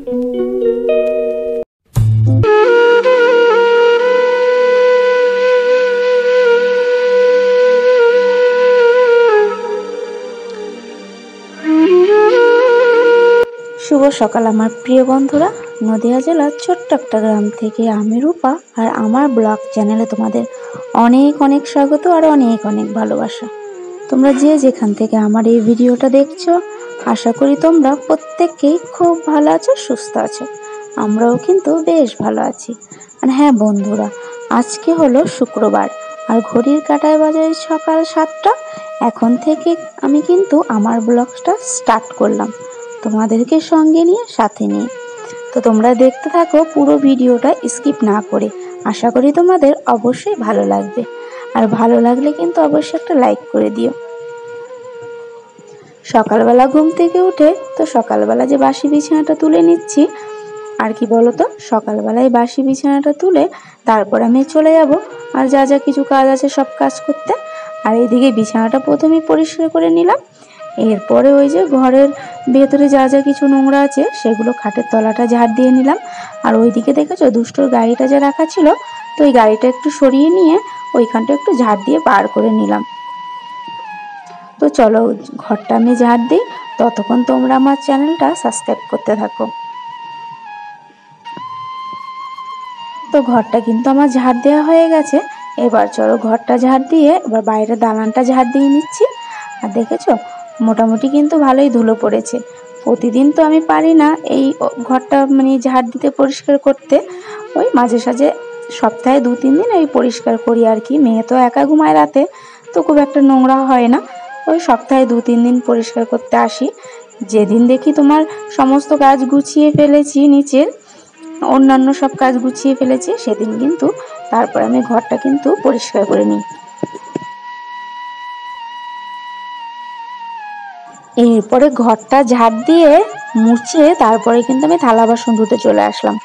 শুভ সকাল আমার প্রিয় বন্ধুরা। নদিয়া জেলার ছোট্ট একটা গ্রাম থেকে আমি রূপা, আর আমার ব্লগ চ্যানেলে তোমাদের অনেক অনেক স্বাগত আর অনেক অনেক ভালোবাসা। তোমরা যে যেখান থেকে আমার এই ভিডিওটা দেখছো, আশা করি তোমরা প্রত্যেককেই খুব ভালো আছো, সুস্থ আছো। আমরাও কিন্তু বেশ ভালো আছি। আর হ্যাঁ বন্ধুরা, আজকে হলো শুক্রবার, আর ঘড়ির কাঁটায় বাজে সকাল 7টা। এখন থেকে আমি কিন্তু আমার ব্লগটা স্টার্ট করলাম তোমাদেরকে সঙ্গে নিয়ে, সাথে নিয়ে। তো তোমরা দেখতে থাকো পুরো ভিডিওটা স্কিপ না করে। আশা করি তোমাদের অবশ্যই ভালো লাগবে, আর ভালো লাগলে কিন্তু অবশ্যই একটা লাইক করে দিও। সকালবেলা ঘুম থেকে উঠে তো সকালবেলা যে বাসি বিছানাটা তুলে নিচ্ছি, আর কি বলতো, সকালবেলায় বাসি বিছানাটা তুলে তারপর আমি চলে যাব আর যা যা কিছু কাজ আছে সব কাজ করতে। আর এইদিকে বিছানাটা প্রথমেই পরিষ্কার করে নিলাম। এরপরে ওই যে ঘরের ভেতরে যা যা কিছু নোংরা আছে সেগুলো খাটের তলাটা ঝাড় দিয়ে নিলাম। আর ওইদিকে দেখেছো দুষ্টুর গাড়িটা যে রাখা ছিল, তো ওই গাড়িটা একটু সরিয়ে নিয়ে ওইখানটা একটু ঝাড় দিয়ে বার করে নিলাম। তো চলো ঘরটা আমি ঝাড় দিই, ততক্ষণ তোমরা আমার চ্যানেলটা সাবস্ক্রাইব করতে থাকো। তো ঘরটা কিন্তু আমার ঝাড় দেওয়া হয়ে গেছে। এবার চলো ঘরটা ঝাড় দিয়ে এবার বাইরের দালানটা ঝাড় দিয়ে নিচ্ছি। আর দেখেছো মোটামুটি কিন্তু ভালোই ধুলো পড়েছে। প্রতিদিন তো আমি পারি না এই ঘরটা ঝাড় দিতে, পরিষ্কার করতে। ওই মাঝে সাঝে সপ্তাহে 2-3 দিন ওই পরিষ্কার করি আর কি। মেয়ে তো একা ঘুমায় রাতে, তো খুব একটা নোংরা হয় না। ওই সপ্তাহে 2-3 দিন পরিষ্কার করতে আসি। যেদিন দেখি তোমার সমস্ত কাজ গুছিয়ে ফেলেছি, নিচের অন্যান্য সব কাজ গুছিয়ে ফেলেছি, সেদিন কিন্তু তারপর আমি ঘরটা কিন্তু পরিষ্কার করে নিই। এরপরে ঘরটা ঝাড় দিয়ে মুছে তারপরে কিন্তু আমি থালা বাসন ধুতে চলে আসলাম।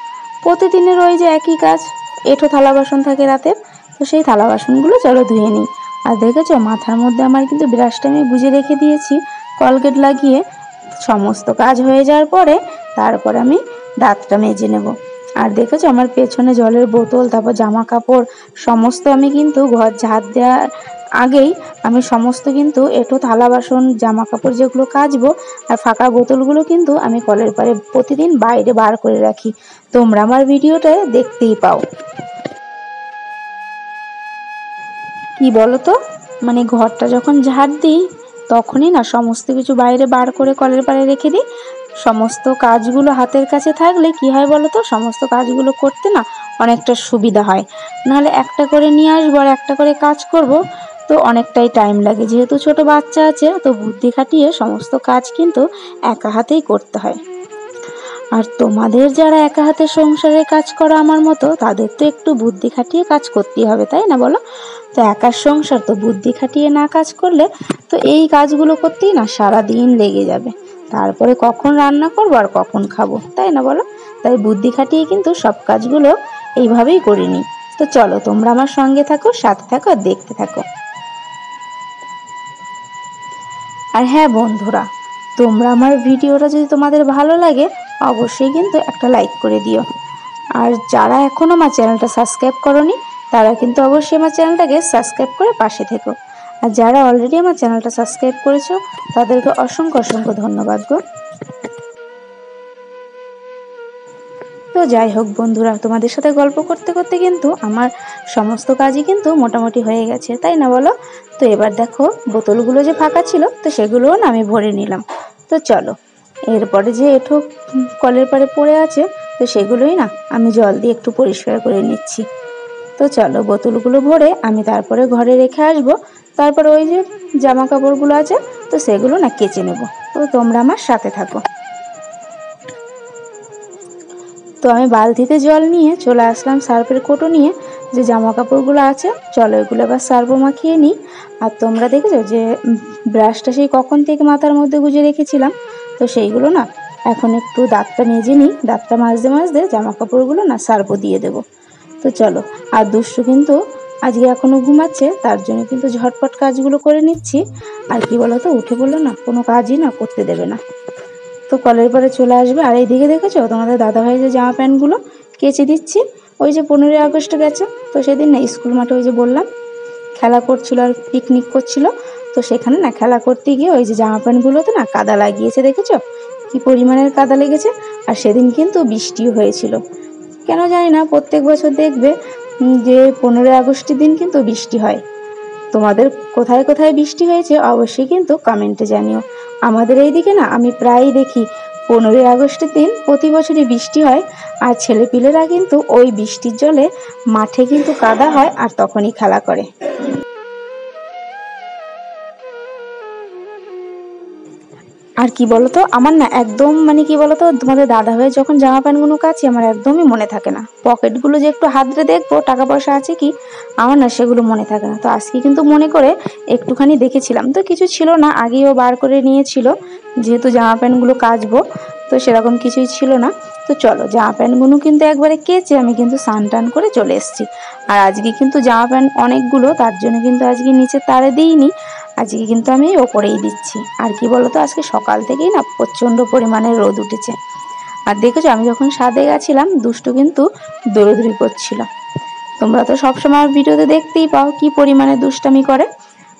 প্রতিদিনের ওই যে একই কাজ, এঁঠো থালা বাসন থাকে রাতে, তো সেই থালা বাসনগুলো চলো ধুয়ে নিই। আর দেখেছো মাথার মধ্যে আমার কিন্তু ব্রাশটা আমি গুজে রেখে দিয়েছি কলগেট লাগিয়ে। সমস্ত কাজ হয়ে যাওয়ার পরে তারপর আমি দাঁতটা মেজে নেব। আর দেখেছো আমার পেছনে জলের বোতল, তারপর জামা কাপড় সমস্ত আমি কিন্তু ঘর ঝাড় দেওয়ার আগেই আমি সমস্ত কিন্তু এঁঠো থালা বাসন, জামা কাপড় যেগুলো কাচবো আর ফাঁকা বোতলগুলো কিন্তু আমি কলের পাড়ে প্রতিদিন বাইরে বার করে রাখি। তোমরা আমার ভিডিওটা দেখতেই পাও। কি বলতো, ঘরটা যখন ঝাড় দিই তখনই না সমস্ত কিছু বাইরে বার করে কলের পাড়ে রেখে দিই। সমস্ত কাজগুলো হাতের কাছে থাকলে কি হয় বলতো, সমস্ত কাজগুলো করতে না অনেকটা সুবিধা হয়। নাহলে একটা করে নিয়ে আসবো আর একটা করে কাজ করব, তো অনেকটাই টাইম লাগে। যেহেতু ছোট বাচ্চা আছে, তো বুদ্ধি খাটিয়ে সমস্ত কাজ কিন্তু একা হাতেই করতে হয়। আর তোমাদের যারা একা হাতে সংসারে কাজ করো আমার মতো, তাদের তো একটু বুদ্ধি খাটিয়ে কাজ করতেই হবে, তাই না বলো? তো একার সংসার, তো বুদ্ধি খাটিয়ে না কাজ করলে তো এই কাজগুলো করতেই না সারা দিন লেগে যাবে। তারপরে কখন রান্না করবো আর কখন খাবো, তাই না বলো? তাই বুদ্ধি খাটিয়ে কিন্তু সব কাজগুলো এইভাবেই করে নিই। তো চলো তোমরা আমার সঙ্গে থাকো, সাথে থাকো আর দেখতে থাকো। আর হ্যাঁ বন্ধুরা, তোমরা আমার ভিডিওটা যদি তোমাদের ভালো লাগে অবশ্যই কিন্তু একটা লাইক করে দিও। আর যারা এখনও আমার চ্যানেলটা সাবস্ক্রাইব করোনি তারা কিন্তু অবশ্যই আমার চ্যানেলটাকে সাবস্ক্রাইব করে পাশে থেকো। আর যারা অলরেডি আমার চ্যানেলটা সাবস্ক্রাইব করেছো তাদেরকে অসংখ্য অসংখ্য ধন্যবাদ গো। তো যাই হোক বন্ধুরা, তোমাদের সাথে গল্প করতে করতে কিন্তু আমার সমস্ত কাজই কিন্তু মোটামুটি হয়ে গেছে, তাই না বলো? তো এবার দেখো বোতলগুলো যে ফাঁকা ছিল তো সেগুলোও না আমি ভরে নিলাম। তো চলো এরপরে যে এঁঠো কলের পাড়ে পড়ে আছে, তো সেগুলোই না আমি জল দিয়ে একটু পরিষ্কার করে নিচ্ছি। তো চলো বোতলগুলো ভরে আমি তারপরে ঘরে রেখে আসবো। তারপরে ওই যে জামা কাপড়গুলো আছে তো সেগুলো না কেচে নেব। তো তোমরা আমার সাথে থাকো। তো আমি বালতিতে জল নিয়ে চলে আসলাম সার্ফের কোটো নিয়ে। যে জামা কাপড়গুলো আছে চলো এগুলো এবার সার্ফও মাখিয়ে নিই। আর তোমরা দেখেছো যে ব্রাশটা সেই কখন থেকে মাথার মধ্যে গুজে রেখেছিলাম, তো সেইগুলো না এখন একটু দাঁতটা মেজে নিই। দাঁতটা মাজতে মাজতে জামা কাপড়গুলো না সার্ফও দিয়ে দেবো। তো চলো, আর দুষ্টু কিন্তু আজকে এখনো ঘুমাচ্ছে, তার জন্য কিন্তু ঝটপট কাজগুলো করে নিচ্ছি। আর কি বলতো, উঠে পড়লো না কোনো কাজই না করতে দেবে না। তো কলের পরে চলে আসবে। আর এইদিকে দেখেছো তোমাদের দাদাভাই যে জামা প্যান্টগুলো কেচে দিচ্ছি, ওই যে 15ই আগস্ট গেছে, তো সেদিন না স্কুল মাঠে ওই যে বললাম খেলা করছিল আর পিকনিক করছিল, তো সেখানে না খেলা করতে গিয়ে ওই যে জামা প্যান্টগুলোতে না কাদা লাগিয়েছে, দেখেছো কি পরিমাণের কাদা লেগেছে। আর সেদিন কিন্তু বৃষ্টিও হয়েছিল। কেন জানি না প্রত্যেক বছর দেখবে যে 15ই আগস্টের দিন কিন্তু বৃষ্টি হয়। তোমাদের কোথায় কোথায় বৃষ্টি হয়েছে অবশ্যই কিন্তু কমেন্টে জানিও। আমাদের এইদিকে না আমি প্রায়ই দেখি 15ই আগস্টের দিন প্রতি বছরই বৃষ্টি হয়, আর ছেলেপিলেরা কিন্তু ওই বৃষ্টির জলে মাঠে কিন্তু কাদা হয় আর তখনই খেলা করে। আর কি বলতো, আমার না একদম মানে কি বলতো, তোমাদের দাদাভাই যখন জামা প্যান্টগুলো কাছে আমার একদমই মনে থাকে না। পকেটগুলো যে একটু হাতড়ে দেখবো টাকা পয়সা আছে কি, আমার না সেগুলো মনে থাকে না। তো আজকে কিন্তু মনে করে একটুখানি দেখেছিলাম, তো কিছু ছিল না, আগেও বার করে নিয়েছিল যেহেতু জামা প্যান্টগুলো কাচবো, তো সেরকম কিছুই ছিল না। তো চলো জামা প্যান্টগুলো কিন্তু একবারে কেচে আমি কিন্তু স্নান টান করে চলে এসেছি। আর আজকে কিন্তু জামা প্যান্ট অনেকগুলো, তার জন্য কিন্তু আজকে নিচে তারে দিইনি, আজকে কিন্তু আমি ওপরেই দিচ্ছি। আর কি বলতো, আজকে সকাল থেকেই না প্রচণ্ড পরিমাণে রোদ উঠেছে। আর দেখেছো আমি যখন ছাদে গেছিলাম দুষ্টু কিন্তু দৌড়াদৌড়ি করছিল। তোমরা তো সবসময় ভিডিওতে দেখতেই পাও কি পরিমাণে দুষ্টামি করে।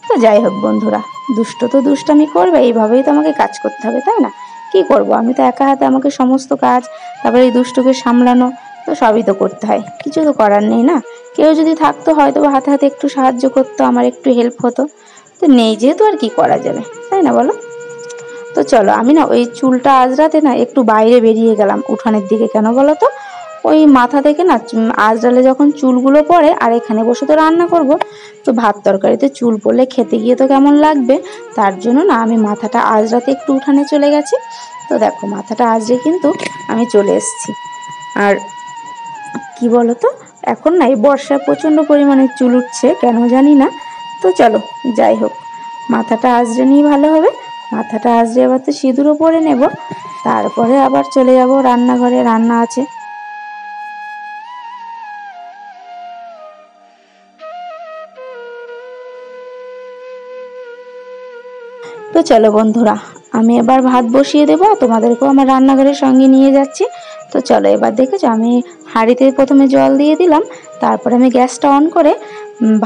তো যাই হোক বন্ধুরা, দুষ্ট তো দুষ্টামি করবে, এইভাবেই তো আমাকে কাজ করতে হবে, তাই না? কি করব, আমি তো একা হাতে আমাকে সমস্ত কাজ, তারপরে এই দুষ্টুকে সামলানো, তো সবই তো করতে হয়, কিছু তো করার নেই না। কেউ যদি থাকতো হয়তো বা হাতে হাতে একটু সাহায্য করতো, আমার একটু হেল্প হতো, তো নেই যেহেতু আর কি করা যাবে, তাই না বলো? তো চলো আমি না ওই চুলটা আজরাতে না একটু বাইরে বেরিয়ে গেলাম উঠানের দিকে। কেন বলো তো, ওই মাথা থেকে না আজরালে যখন চুলগুলো পড়ে, আর এখানে বসে তো রান্না করব, তো ভাত তরকারিতে চুল পড়লে খেতে গিয়ে তো কেমন লাগবে, তার জন্য না আমি মাথাটা আজরাতে একটু উঠানে চলে গেছি। তো দেখো মাথাটা আজরে কিন্তু আমি চলে এসেছি। আর কি বলতো, এখন না এই বর্ষায় প্রচণ্ড পরিমাণে চুল উঠছে কেন জানি না। তো চলো যাই হোক, মাথাটা আজরে নিয়ে ভালো হবে। মাথাটা আজরে আবার তো সিঁদুরও পরে নেব, তারপরে আবার চলে যাব রান্নাঘরে, রান্না আছে। তো চলো বন্ধুরা, আমি এবার ভাত বসিয়ে দেবো, তোমাদেরকেও আমার রান্নাঘরের সঙ্গে নিয়ে যাচ্ছি। তো চলো এবার দেখেছো আমি হাঁড়িতে প্রথমে জল দিয়ে দিলাম, তারপরে আমি গ্যাসটা অন করে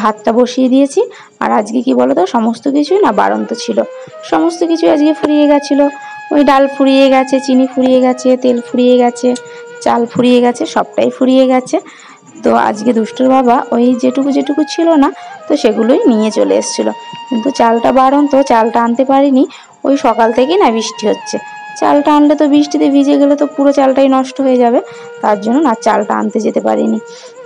ভাতটা বসিয়ে দিয়েছি। আর আজকে কি বলো তো, সমস্ত কিছুই না বাড়ন্ত ছিল, সমস্ত কিছু আজকে ফুরিয়ে গেছিলো। ওই ডাল ফুরিয়ে গেছে, চিনি ফুরিয়ে গেছে, তেল ফুরিয়ে গেছে, চাল ফুরিয়ে গেছে, সবটাই ফুরিয়ে গেছে। তো আজকে দুষ্টুর বাবা ওই যেটুকু যেটুকু ছিল না, তো সেগুলোই নিয়ে চলে এসেছিলো। কিন্তু চালটা বারণ, তো চালটা আনতে পারিনি, ওই সকাল থেকেই না বৃষ্টি হচ্ছে, চালটা আনলে তো বৃষ্টিতে ভিজে গেলে তো পুরো চালটাই নষ্ট হয়ে যাবে, তার জন্য না চালটা আনতে যেতে পারিনি।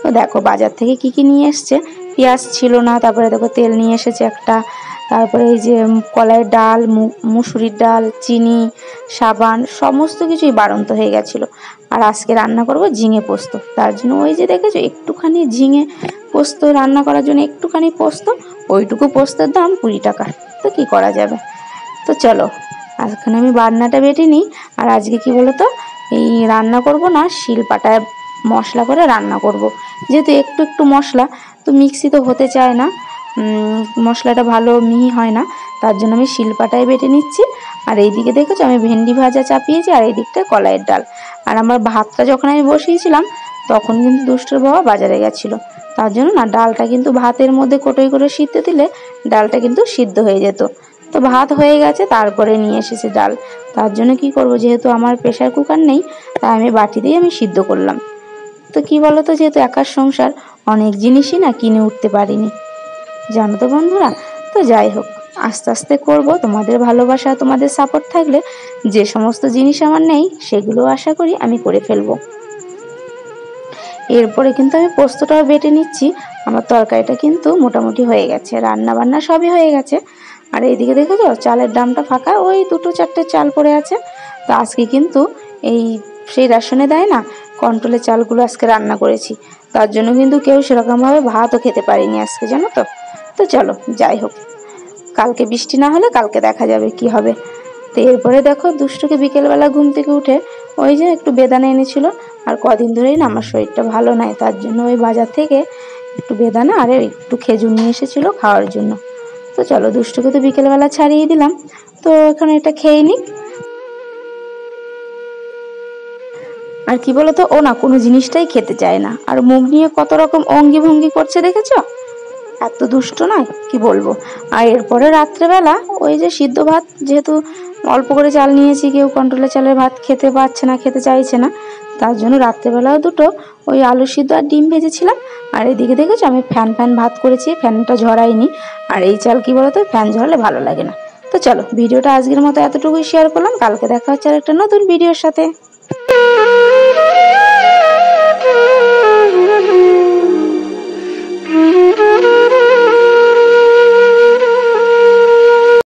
তো দেখো বাজার থেকে কি কি নিয়ে এসছে, পেঁয়াজ ছিল না, তারপরে দেখো তেল নিয়ে এসেছে একটা, তারপরে এই যে কলাইয়ের ডাল, মুসুরির ডাল, চিনি, সাবান, সমস্ত কিছুই বাড়ন্ত হয়ে গেছিলো। আর আজকে রান্না করব ঝিঙে পোস্ত, তার জন্য ওই যে দেখেছো একটুখানি ঝিঙে পোস্ত রান্না করার জন্য একটুখানি পোস্ত, ওইটুকু পোস্তের দাম 20 টাকা, তো কি করা যাবে। তো চলো আজকে আমি বাটনাটা বেটে নিই। আর আজকে কি বলতো, এই রান্না করব না শিলপাটায় মশলা করে রান্না করব, যেহেতু একটু একটু মশলা, তো মিক্সি তো হতে চায় না, মশলাটা ভালো মিহি হয় না, তার জন্য আমি শিলপাটায় বেটে নিচ্ছি। আর এইদিকে দেখেছো আমি ভেন্ডি ভাজা চাপিয়েছি, আর এই দিকটা কলাইয়ের ডাল। আর আমার ভাতটা যখন আমি বসিয়েছিলাম তখন কিন্তু দুষ্টুর বাবা বাজারে গেছিলো, তার জন্য না ডালটা কিন্তু ভাতের মধ্যে কোটোই করে সিদ্ধ দিলে ডালটা কিন্তু সিদ্ধ হয়ে যেত। তো ভাত হয়ে গেছে, তারপরে নিয়ে এসেছে ডাল, তার জন্য কি করব, যেহেতু আমার প্রেশার কুকার নেই, তাই আমি বাটি দিয়ে আমি সিদ্ধ করলাম। তো কি বলতো, যেহেতু একার সংসার, অনেক জিনিসই না কিনে উঠতে পারিনি, জানো তো বন্ধুরা। তো যাই হোক, আস্তে আস্তে করব, তোমাদের ভালোবাসা তোমাদের সাপোর্ট থাকলে যে সমস্ত জিনিস আমার নেই সেগুলো আশা করি আমি করে ফেলবো। এরপরে কিন্তু আমি পোস্তটাও বেটে নিচ্ছি। আমার তরকারিটা কিন্তু মোটামুটি হয়ে গেছে, রান্না বান্না সবই হয়ে গেছে। আর এইদিকে দেখেছো চালের ড্রামটা ফাঁকা, ওই 2-4টে চাল পড়ে আছে। তো আজকে কিন্তু এই সেই রেশনে দেয় না কন্ট্রোলের চালগুলো আজকে রান্না করেছি, তার জন্য কিন্তু কেউ সেরকমভাবে ভাতও খেতে পারিনি আজকে, জানো তো। তো চলো যাই হোক, কালকে বৃষ্টি না হলে কালকে দেখা যাবে কি হবে। তো এরপরে দেখো দুষ্টুকে বিকেলবেলা ঘুম থেকে উঠে ওই যে একটু বেদানা এনেছিল, আর কদিন ধরেই না আমার শরীরটা ভালো নাই, তার জন্য ওই বাজার থেকে একটু বেদানা আর একটু খেজুর নিয়ে এসেছিলো খাওয়ার জন্য। তো চলো দুষ্টুকে তো বিকেলবেলা ছাড়িয়ে দিলাম, তো এখন এটা খেয়ে নিক। আর কি বলতো, ও না কোনো জিনিসটাই খেতে চায় না, আর মুখ নিয়ে কত রকম অঙ্গি ভঙ্গি করছে দেখেছো, এত দুষ্ট নয় কি বলবো। আর এরপরে রাত্রেবেলা ওই যে সিদ্ধ ভাত, যেহেতু অল্প করে চাল নিয়েছি, কেউ কন্ট্রোলের চালের ভাত খেতে পারছে না, খেতে চাইছে না, তার জন্য রাত্রেবেলাও দুটো ওই আলু সিদ্ধ আর ডিম ভেজেছিলাম। আর এদিকে দেখেছো আমি ফ্যান ভাত করেছি, ফ্যানটা ঝরাইনি। আর এই চাল কি বলতো, ফ্যান ঝরালে ভালো লাগে না। তো চলো, ভিডিওটা আজকের মতো এতটুকুই শেয়ার করলাম, কালকে দেখা হচ্ছে আর একটা নতুন ভিডিওর সাথে।